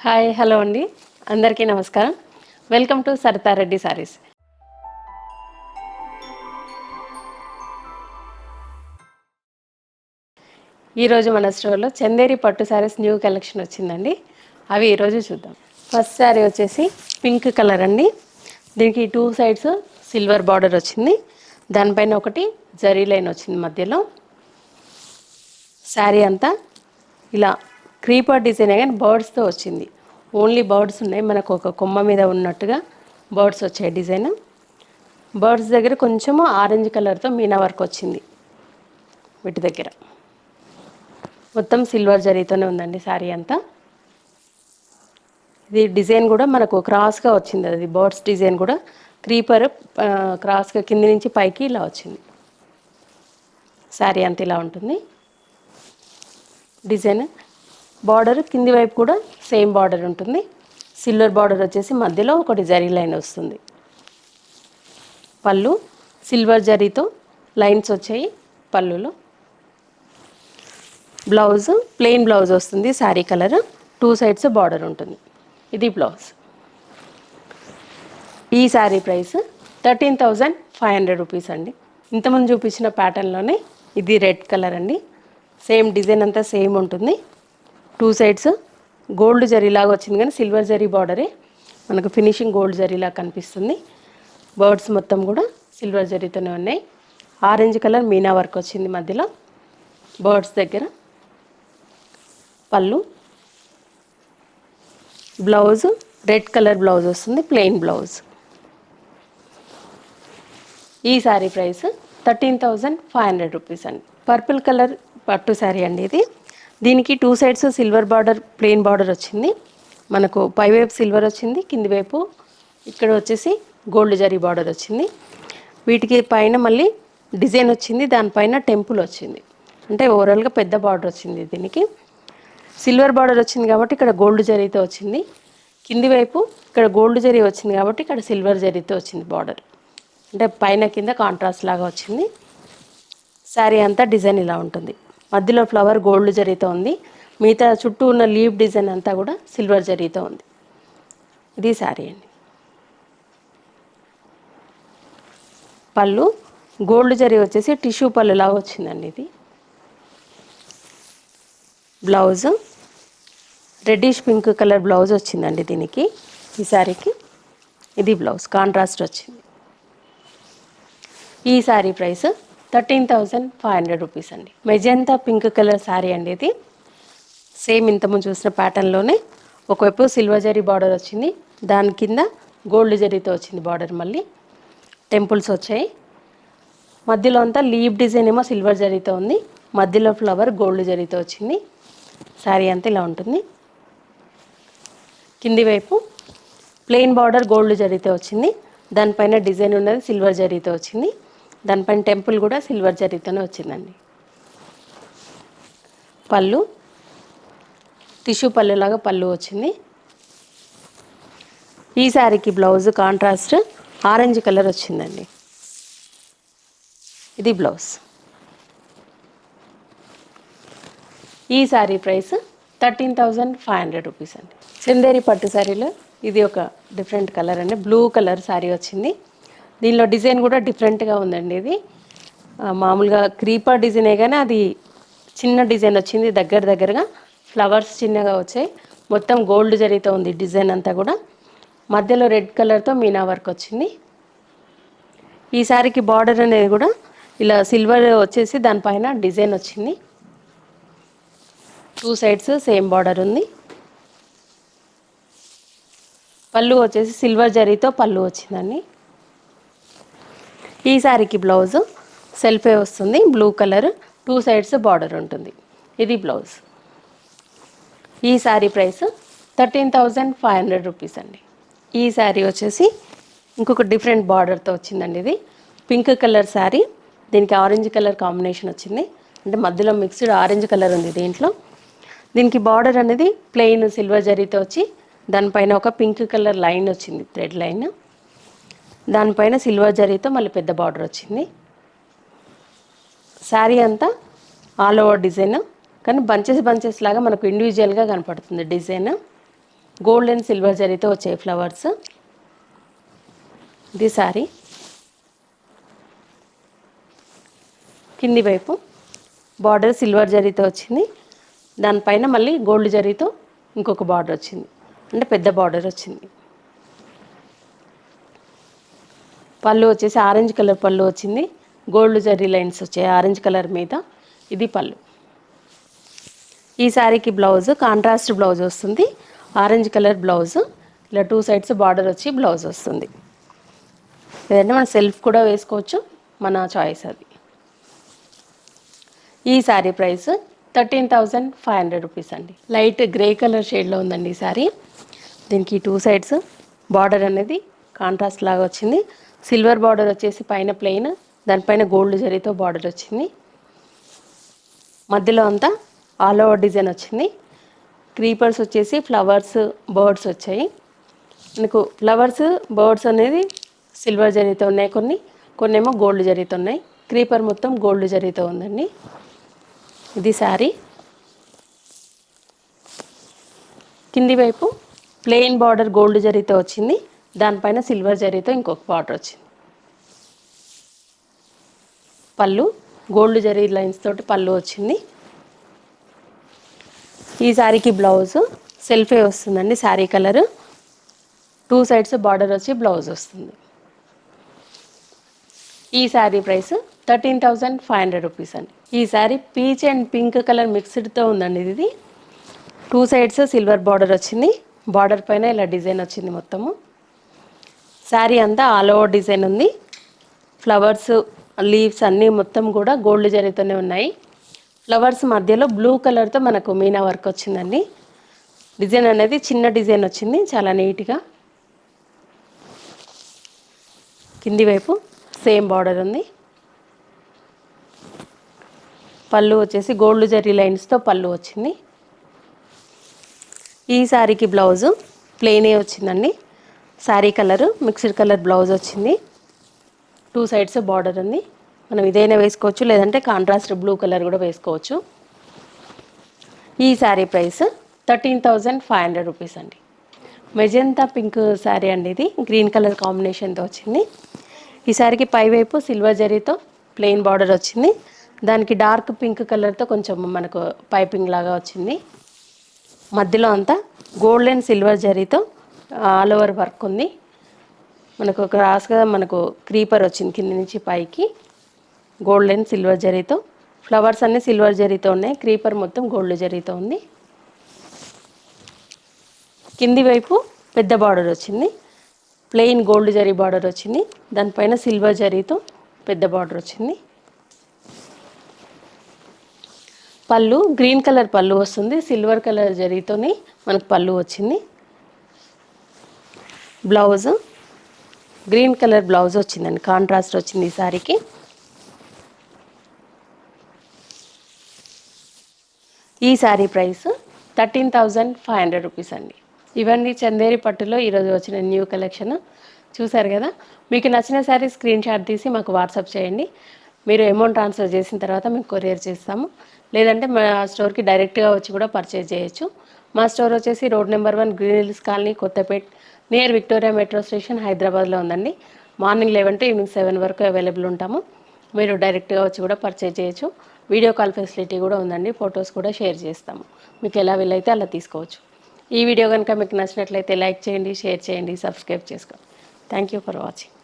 Hi hello అండి, అందరికీ నమస్కారం. Welcome to Saritha Reddy saris. ఈరోజు మన స్టోర్లో చందేరి పట్టు శారీస్ న్యూ కలెక్షన్ వచ్చిందండి. అవి ఈరోజు చూద్దాం. ఫస్ట్ శారీ వచ్చేసి పింక్ కలర్ అండి. దీనికి టూ సైడ్స్ సిల్వర్ బార్డర్ వచ్చింది. దానిపైన ఒకటి జరీ లైన్ వచ్చింది మధ్యలో. శారీ అంతా ఇలా క్రీపర్ డిజైన్ కానీ బర్డ్స్తో వచ్చింది. ఓన్లీ బర్డ్స్ ఉన్నాయి, మనకు ఒక కొమ్మ మీద ఉన్నట్టుగా బర్డ్స్ వచ్చాయి డిజైన్. బర్డ్స్ దగ్గర కొంచెము ఆరెంజ్ కలర్తో మీనా వర్క్ వచ్చింది. వీటి దగ్గర మొత్తం సిల్వర్ జరీతోనే ఉందండి శారీ అంతా. ఇది డిజైన్ కూడా మనకు క్రాస్గా వచ్చింది. అది బర్డ్స్ డిజైన్ కూడా క్రీపర్ క్రాస్గా కింది నుంచి పైకి ఇలా వచ్చింది. శారీ అంతా ఇలా ఉంటుంది డిజైన్. బార్డర్ కింది వైపు కూడా సేమ్ బార్డర్ ఉంటుంది. సిల్వర్ బార్డర్ వచ్చేసి మధ్యలో ఒకటి జరీ లైన్ వస్తుంది. పళ్ళు సిల్వర్ జరీతో లైన్స్ వచ్చాయి పళ్ళులో. బ్లౌజ్ ప్లెయిన్ బ్లౌజ్ వస్తుంది. Sari colour two sides border ఉంటుంది. ఇది బ్లౌజ్. ఈ శారీ ప్రైస్ 13,500 రూపీస్ అండి. ఇంతకుముందు చూపించిన ప్యాటర్న్లోనే ఇది రెడ్ కలర్ అండి. సేమ్ డిజైన్ అంతా సేమ్ ఉంటుంది. టూ సైడ్స్ గోల్డ్ జరీలాగా వచ్చింది కానీ సిల్వర్ జరీ బార్డరే మనకు ఫినిషింగ్ గోల్డ్ జరీలాగా కనిపిస్తుంది. బర్డ్స్ మొత్తం కూడా సిల్వర్ జరీతోనే ఉన్నాయి. ఆరెంజ్ కలర్ మీనా వర్క్ వచ్చింది మధ్యలో బర్డ్స్ దగ్గర. పళ్ళు బ్లౌజ్ రెడ్ కలర్ బ్లౌజ్ వస్తుంది, ప్లెయిన్ బ్లౌజ్. ఈ శారీ ప్రైస్ 13,500 రూపీస్ అండి. పర్పుల్ కలర్ పట్టు శారీ అండి ఇది. దీనికి two sides silver border plain border వచ్చింది. మనకు పైవైపు సిల్వర్ వచ్చింది, కింది వైపు ఇక్కడ వచ్చేసి గోల్డ్ జరీ బార్డర్ వచ్చింది. వీటికి పైన మళ్ళీ డిజైన్ వచ్చింది, దానిపైన టెంపుల్ వచ్చింది. అంటే ఓవరాల్గా పెద్ద బార్డర్ వచ్చింది. దీనికి సిల్వర్ బార్డర్ వచ్చింది కాబట్టి ఇక్కడ గోల్డ్ జరీతో వచ్చింది. కింది వైపు ఇక్కడ గోల్డ్ జరీ వచ్చింది కాబట్టి ఇక్కడ సిల్వర్ జరీతో వచ్చింది బార్డర్. అంటే పైన కింద కాంట్రాస్ట్ లాగా వచ్చింది. శారీ అంతా డిజైన్ ఇలా ఉంటుంది. మధ్యలో ఫ్లవర్ గోల్డ్ జరీతో ఉంది. మిగతా చుట్టూ ఉన్న లీవ్ డిజైన్ అంతా కూడా సిల్వర్ జరీతో ఉంది. ఇది శారీ అండి. పళ్ళు గోల్డ్ జరీ వచ్చేసి టిష్యూ పళ్ళు లాగా వచ్చిందండి ఇది. Blouse reddish pink colour blouse వచ్చిందండి దీనికి. ఈ శారీకి ఇది బ్లౌజ్ కాంట్రాస్ట్ వచ్చింది. ఈ శారీ ప్రైస్ 13,500 రూపీస్ అండి. మెజెంతా పింక్ కలర్ శారీ అండి ఇది. సేమ్ ఇంతకుముందు చూసిన ప్యాటర్న్లోనే ఒకవైపు సిల్వర్ జరీ బార్డర్ వచ్చింది, దాని కింద గోల్డ్ జరీతో వచ్చింది బార్డర్. మళ్ళీ టెంపుల్స్ వచ్చాయి. మధ్యలో అంతా లీవ్ డిజైన్ ఏమో సిల్వర్ జరీతో ఉంది, మధ్యలో ఫ్లవర్ గోల్డ్ జరీతో వచ్చింది. శారీ అంతా ఇలా ఉంటుంది. కింది వైపు ప్లెయిన్ బార్డర్ గోల్డ్ జరీతో వచ్చింది, దానిపైన డిజైన్ ఉన్నది సిల్వర్ జరీతో వచ్చింది. దానిపైన టెంపుల్ కూడా సిల్వర్ జరీతోనే వచ్చిందండి. పళ్ళు టిష్యూ పళ్ళులాగా పళ్ళు వచ్చింది. ఈ శారీకి బ్లౌజ్ కాంట్రాస్ట్ ఆరెంజ్ కలర్ వచ్చిందండి. ఇది బ్లౌజ్. ఈ శారీ ప్రైస్ 13,500 రూపీస్ అండి. చందేరి పట్టు శారీలో ఇది ఒక డిఫరెంట్ కలర్ అండి. బ్లూ కలర్ శారీ వచ్చింది. దీనిలో డిజైన్ కూడా డిఫరెంట్గా ఉందండి. ఇది మామూలుగా క్రీపర్ డిజైనే కానీ అది చిన్న డిజైన్ వచ్చింది. దగ్గరగా ఫ్లవర్స్ చిన్నగా వచ్చాయి. మొత్తం గోల్డ్ జరీతో ఉంది డిజైన్ అంతా కూడా. మధ్యలో రెడ్ కలర్తో మీనా వర్క్ వచ్చింది. ఈ శారీకి బార్డర్ అనేది కూడా ఇలా సిల్వర్ వచ్చేసి దానిపైన డిజైన్ వచ్చింది. టూ సైడ్స్ సేమ్ బార్డర్ ఉంది. పళ్ళు వచ్చేసి సిల్వర్ జరీతో పళ్ళు వచ్చిందండి. ఈ శారీకి బ్లౌజ్ సెల్ఫే వస్తుంది, blue colour, two sides border ఉంటుంది. ఇది బ్లౌజ్. ఈ శారీ ప్రైస్ 13,500 రూపీస్ అండి. ఈ శారీ వచ్చేసి ఇంకొక డిఫరెంట్ బార్డర్తో వచ్చిందండి. ఇది పింక్ కలర్ శారీ, దీనికి ఆరెంజ్ కలర్ కాంబినేషన్ వచ్చింది. అంటే మధ్యలో మిక్స్డ్ ఆరెంజ్ కలర్ ఉంది దీంట్లో. దీనికి బార్డర్ అనేది ప్లెయిన్ సిల్వర్ జరీతో వచ్చి దానిపైన ఒక పింక్ కలర్ లైన్ వచ్చింది, థ్రెడ్ లైన్. దానిపైన సిల్వర్ జరీతో మళ్ళీ పెద్ద బార్డర్ వచ్చింది. శారీ అంతా ఆల్ ఓవర్ డిజైన్ కానీ బంచెస్ లాగా మనకు ఇండివిజువల్గా కనపడుతుంది డిజైన్. గోల్డ్ అండ్ సిల్వర్ జరీతో వచ్చాయి ఫ్లవర్స్. ఇది శారీ. కింది వైపు బార్డర్ సిల్వర్ జరీతో వచ్చింది, దానిపైన మళ్ళీ గోల్డ్ జరీతో ఇంకొక బార్డర్ వచ్చింది, అంటే పెద్ద బార్డర్ వచ్చింది. పళ్ళు వచ్చేసి ఆరెంజ్ కలర్ పళ్ళు వచ్చింది, గోల్డ్ జరీ లైన్స్ వచ్చాయి ఆరెంజ్ కలర్ మీద. ఇది పళ్ళు. ఈ శారీకి బ్లౌజ్ కాంట్రాస్ట్ బ్లౌజ్ వస్తుంది, ఆరెంజ్ కలర్ బ్లౌజ్. ఇలా 2 సైడ్స్ బార్డర్ వచ్చి బ్లౌజ్ వస్తుంది. లేదంటే మనం సెల్ఫ్ కూడా వేసుకోవచ్చు, మన చాయిస్ అది. ఈ శారీ ప్రైస్ 13,500 రూపీస్ అండి. లైట్ గ్రే కలర్ షేడ్లో ఉందండి ఈ శారీ. దీనికి 2 సైడ్స్ బార్డర్ అనేది కాంట్రాస్ట్ లాగా వచ్చింది. సిల్వర్ బార్డర్ వచ్చేసి పైన ప్లెయిన్, దానిపైన గోల్డ్ జరీతో బార్డర్ వచ్చింది. మధ్యలో అంతా ఆల్ ఓవర్ డిజైన్ వచ్చింది. క్రీపర్స్ వచ్చేసి ఫ్లవర్స్, బర్డ్స్ వచ్చాయి. మనకు ఫ్లవర్స్, బర్డ్స్ అనేది సిల్వర్ జరీతో ఉన్నాయి, కొన్నేమో గోల్డ్ జరీతో ఉన్నాయి. క్రీపర్ మొత్తం గోల్డ్ జరీతో ఉందండి. ఇది శారీ. కింది వైపు ప్లెయిన్ బార్డర్ గోల్డ్ జరీతో వచ్చింది, దానిపైన సిల్వర్ జరీతో ఇంకొక బార్డర్ వచ్చింది. పళ్ళు గోల్డ్ జరీ లైన్స్ తోటి పళ్ళు వచ్చింది. ఈ శారీకి బ్లౌజ్ సెల్ఫే వస్తుందండి. శారీ కలర్ 2 సైడ్స్ బార్డర్ వచ్చి బ్లౌజ్ వస్తుంది. ఈ శారీ ప్రైస్ 13,500 రూపీస్ అండి. ఈ sari peach and pink colour మిక్స్డ్తో ఉందండి. ఇది 2 సైడ్స్ సిల్వర్ బార్డర్ వచ్చింది, బార్డర్ పైన ఇలా డిజైన్ వచ్చింది మొత్తము. శారీ అంతా ఆల్ ఓవర్ డిజైన్ ఉంది. ఫ్లవర్స్, లీవ్స్ అన్నీ మొత్తం కూడా గోల్డ్ జరీతోనే ఉన్నాయి. ఫ్లవర్స్ మధ్యలో బ్లూ కలర్తో మనకు మీనా వర్క్ వచ్చిందండి. డిజైన్ అనేది చిన్న డిజైన్ వచ్చింది, చాలా నీట్గా. కింది వైపు సేమ్ బార్డర్ ఉంది. పళ్ళు వచ్చేసి గోల్డ్ జరీ లైన్స్తో పళ్ళు వచ్చింది. ఈ శారీకి బ్లౌజు ప్లెయినే వచ్చిందండి. Sari colour mixed colour blouse వచ్చింది. 2 సైడ్స్ బార్డర్ ఉంది. మనం ఇదైనా వేసుకోవచ్చు, లేదంటే కాంట్రాస్ట్ బ్లూ కలర్ కూడా వేసుకోవచ్చు. ఈ శారీ ప్రైస్ 13,500 రూపీస్ అండి. మెజెంతా పింక్ శారీ అండి. ఇది గ్రీన్ కలర్ కాంబినేషన్తో వచ్చింది. ఈ శారీకి పైవైపు సిల్వర్ జరీతో ప్లెయిన్ బార్డర్ వచ్చింది, దానికి డార్క్ పింక్ కలర్తో కొంచెం మనకు పైపింగ్ లాగా వచ్చింది. మధ్యలో అంతా గోల్డ్ అండ్ సిల్వర్ జరీతో ఆల్ ఓవర్ వర్క్ ఉంది. మనకు క్రాస్గా మనకు క్రీపర్ వచ్చింది కింద నుంచి పైకి, గోల్డ్ అండ్ సిల్వర్ జరీతో. ఫ్లవర్స్ అన్నీ సిల్వర్ జరీతో ఉన్నాయి, క్రీపర్ మొత్తం గోల్డ్ జరీతో ఉంది. కింది వైపు పెద్ద బార్డర్ వచ్చింది, ప్లెయిన్ గోల్డ్ జరీ బార్డర్ వచ్చింది, దానిపైన సిల్వర్ జరీతో పెద్ద బార్డర్ వచ్చింది. పళ్ళు గ్రీన్ కలర్ పళ్ళు వస్తుంది, సిల్వర్ కలర్ జరీతోని మనకు పళ్ళు వచ్చింది. బ్లౌజ్ గ్రీన్ కలర్ బ్లౌజ్ వచ్చిందండి, కాంట్రాస్ట్ వచ్చింది ఈ శారీకి. ఈ శారీ ప్రైస్ 13,500 రూపీస్ అండి. ఇవన్నీ చందేరి పట్టులో ఈరోజు వచ్చిన న్యూ కలెక్షన్ చూసారు కదా. మీకు నచ్చిన శారీ స్క్రీన్ షాట్ తీసి మాకు వాట్సాప్ చేయండి. మీరు అమౌంట్ ట్రాన్స్ఫర్ చేసిన తర్వాత మేము కొరియర్ చేస్తాము, లేదంటే మా స్టోర్కి డైరెక్ట్గా వచ్చి కూడా పర్చేజ్ చేయొచ్చు. మా స్టోర్ వచ్చేసి road number 1 green hills colony, Kothapet, near Victoria metro station, హైదరాబాద్లో ఉందండి. మార్నింగ్ 11 to ఈవినింగ్ 7 వరకు అవైలబుల్ ఉంటాము. మీరు డైరెక్ట్గా వచ్చి కూడా పర్చేజ్ చేయొచ్చు. వీడియో కాల్ ఫెసిలిటీ కూడా ఉందండి, ఫొటోస్ కూడా షేర్ చేస్తాము. మీకు ఎలా వీలైతే అలా తీసుకోవచ్చు. ఈ వీడియో కనుక మీకు నచ్చినట్లయితే లైక్ చేయండి, షేర్ చేయండి, సబ్స్క్రైబ్ చేసుకోండి. Thank you for watching.